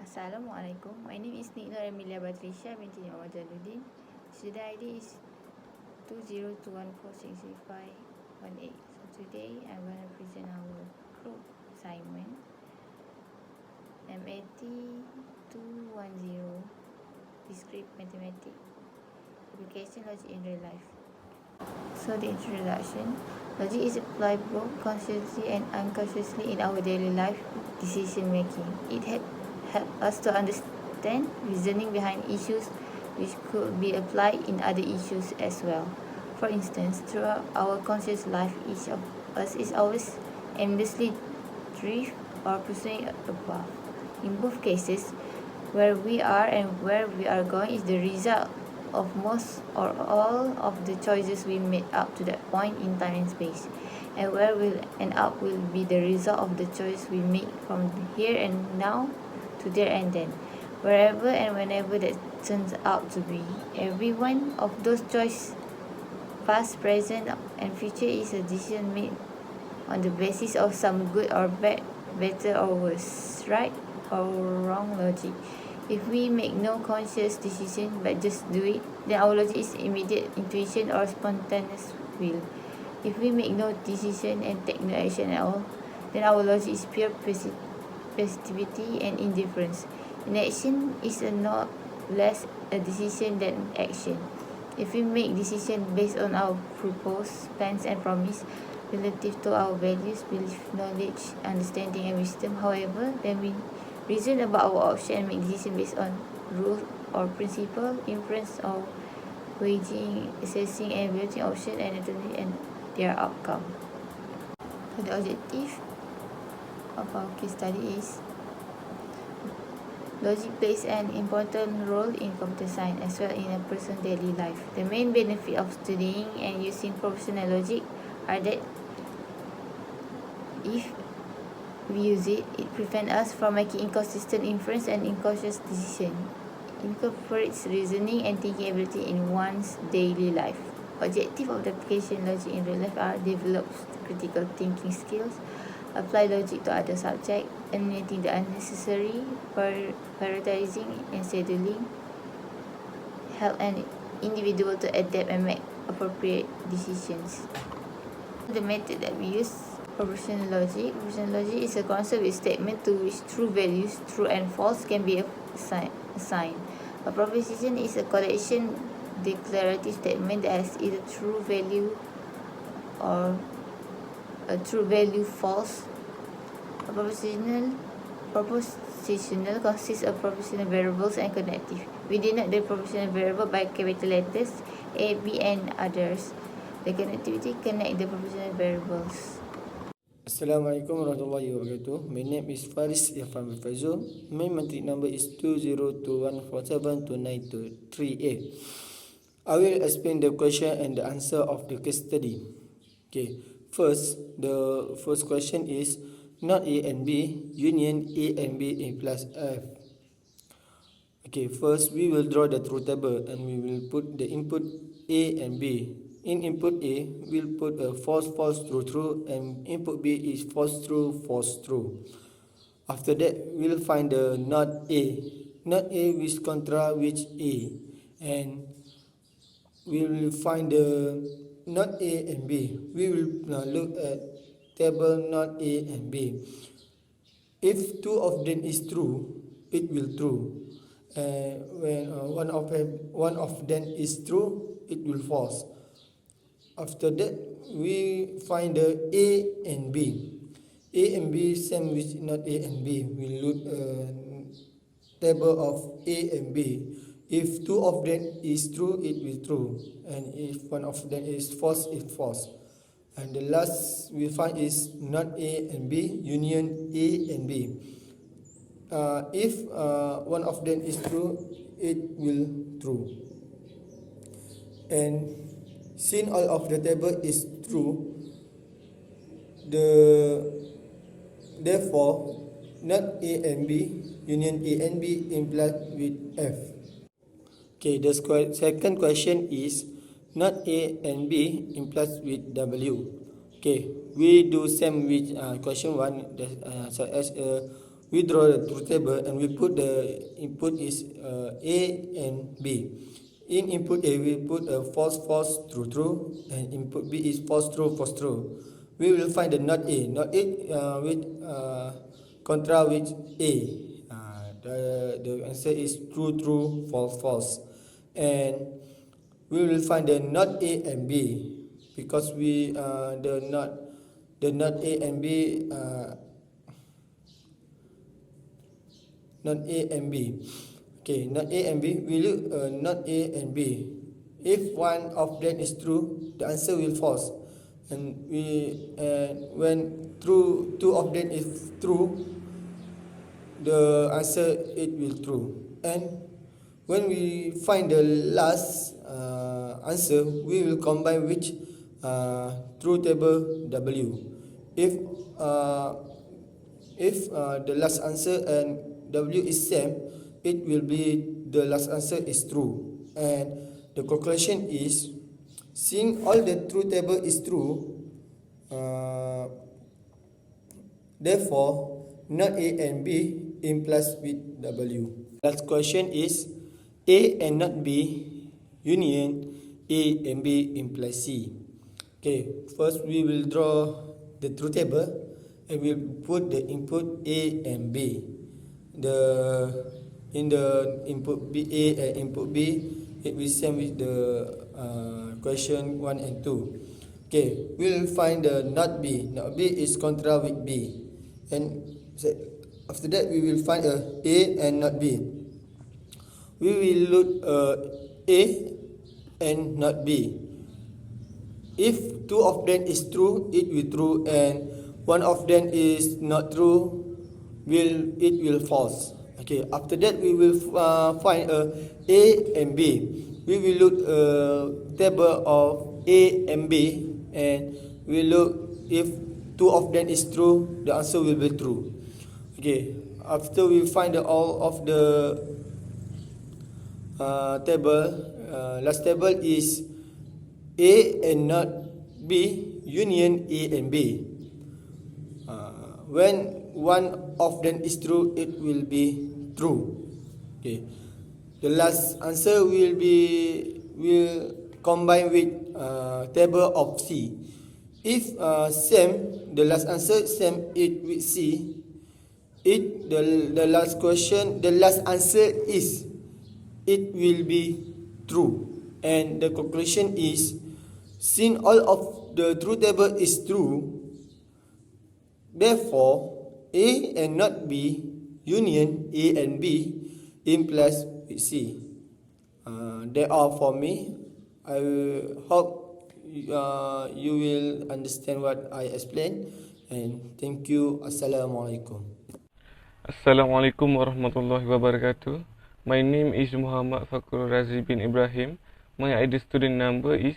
Assalamualaikum. My name is AMYLYA BATRISYA binti JALALUDDin. Student ID is 2021463518. So today I'm going to present our group assignment MAT210 Discrete Mathematics Application Logic in Real Life. So the introduction. Logic is applied both consciously and unconsciously in our daily life decision making. It helps us to understand reasoning behind issues which could be applied in other issues as well. For instance, throughout our conscious life, each of us is always aimlessly driven or pursuing a path. In both cases, where we are and where we are going is the result of most or all of the choices we made up to that point in time and space, and where we'll end up will be the result of the choice we make from here and now to there and then, wherever and whenever that turns out to be. Every one of those choices, past, present, and future, is a decision made on the basis of some good or bad, better or worse, right or wrong logic. If we make no conscious decision but just do it, then our logic is immediate intuition or spontaneous will. If we make no decision and take no action at all, then our logic is pure passivity and indifference. Inaction is not less a decision than action. If we make decisions based on our purpose, plans and promise relative to our values, belief, knowledge, understanding and wisdom, however, then we reason about our option and make decisions based on rule or principle, inference or weighing, assessing and evaluating options and alternative and their outcome. So the objective of our case study is logic plays an important role in computer science as well in a person's daily life. The main benefit of studying and using professional logic are that if we use it, it prevents us from making inconsistent inference and incautious decisions. Incorporates reasoning and thinking ability in one's daily life. Objective of the application logic in real life are develop critical thinking skills, apply logic to other subjects, eliminating the unnecessary, prioritizing and scheduling, help an individual to adapt and make appropriate decisions. The method that we use, propositional logic. Propositional logic is a concept with statement to which true values, true and false, can be assigned. A proposition is a collection declarative statement that has either true value or a true value false. A propositional consists of propositional variables and connective. We denote the propositional variable by capital letters A, B and others. The connectivity connect the propositional variables. Assalamualaikum warahmatullahi wabarakatuh. My name is FARIEZ IRFAN FAIZUL. My matric number is 20214729238. I will explain the question and the answer of the case study. Okay. The first question is not A and B union A and B A plus F. Okay, first we will draw the truth table and we will put the input A and B. In input A, we'll put a false, false, true, true, and input B is false, true, false, true. After that, we'll find the not A which contra which A, and we will find the not A and B. We will look at table not A and B. If two of them is true, it will true. When one of them is true, it will false. After that, we find the A and B. A and B same with not A and B. We look table of A and B. If two of them is true, it will true, and if one of them is false, it false. And the last we find is not A and B union A and B. If one of them is true, it will true. And since all of the table is true, therefore not A and B union A and B implied with F. Okay, the second question is not A and B implies with W. Okay, we do same with question 1, such as we draw the truth table and we put the input is A and B. In input A, we put a false, false, true, true, and input B is false, true, false, true. We will find the not A. Not A with contra with A. The answer is true, true, false, false. And we will find the not A and B because we the not A and B not A and B. Okay, not A and B. We look not A and B. If one of them is true, the answer will false. And when two of them is true, the answer it will true. And when we find the last answer, we will combine which truth table W. If the last answer and W is same, it will be the last answer is true. And the conclusion is, since all the truth table is true, therefore not A and B implies with W. Last question is A and not B union A and B implies C. Okay, first we will draw the truth table and we'll put the input A and B. In the input B A and input B, it will same with the question 1 and 2. Okay, we'll find the not B. Not B is contra with B, and after that we will find A and not B. We will look A and not B. If two of them is true, it will true, and one of them is not true, it will false. Okay, after that we will find A and B. We will look table of A and B, and we look if two of them is true, the answer will be true. Okay, after we find all of the table, last table is A and not B union A and B. When one of them is true, it will be true. Okay, the last answer will combine with table of C. If same, the last answer same it with C, the last question, the last answer is it will be true. And the conclusion is, since all of the truth table is true, therefore A and not B union A and B implies with C. That all for me. I hope you will understand what I explained, and thank you. Assalamualaikum. Assalamualaikum warahmatullahi wabarakatuh. My name is Muhammad FAKROL RAZI bin Ibrahim. My ID student number is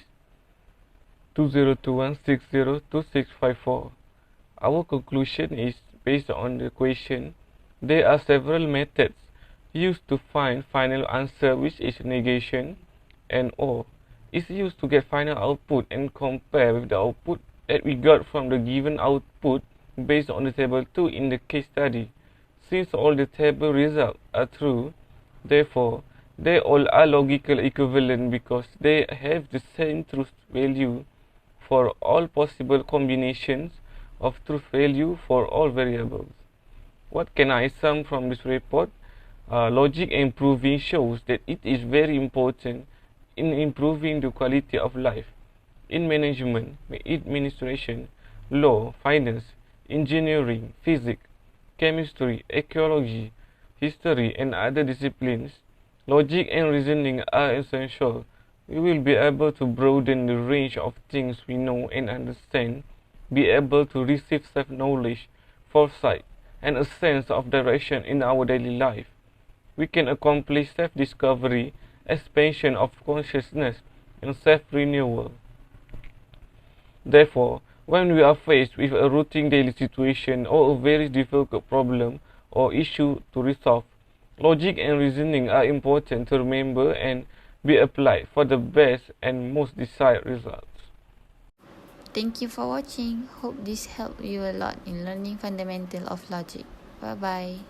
2021602654. Our conclusion is based on the question. There are several methods used to find final answer, which is negation, and or is used to get final output and compare with the output that we got from the given output based on the table 2 in the case study. Since all the table results are true, therefore they all are logical equivalent because they have the same truth value for all possible combinations of truth value for all variables. What can I sum from this report? Logic improving shows that it is very important in improving the quality of life in management, administration, law, finance, engineering, physics, chemistry, ecology, history, and other disciplines. Logic and reasoning are essential. We will be able to broaden the range of things we know and understand, be able to receive self-knowledge, foresight, and a sense of direction in our daily life. We can accomplish self-discovery, expansion of consciousness, and self-renewal. Therefore, when we are faced with a routine daily situation or a very difficult problem or issue to resolve, logic and reasoning are important to remember and be applied for the best and most desired results. Thank you for watching. Hope this helped you a lot in learning fundamental of logic. Bye bye.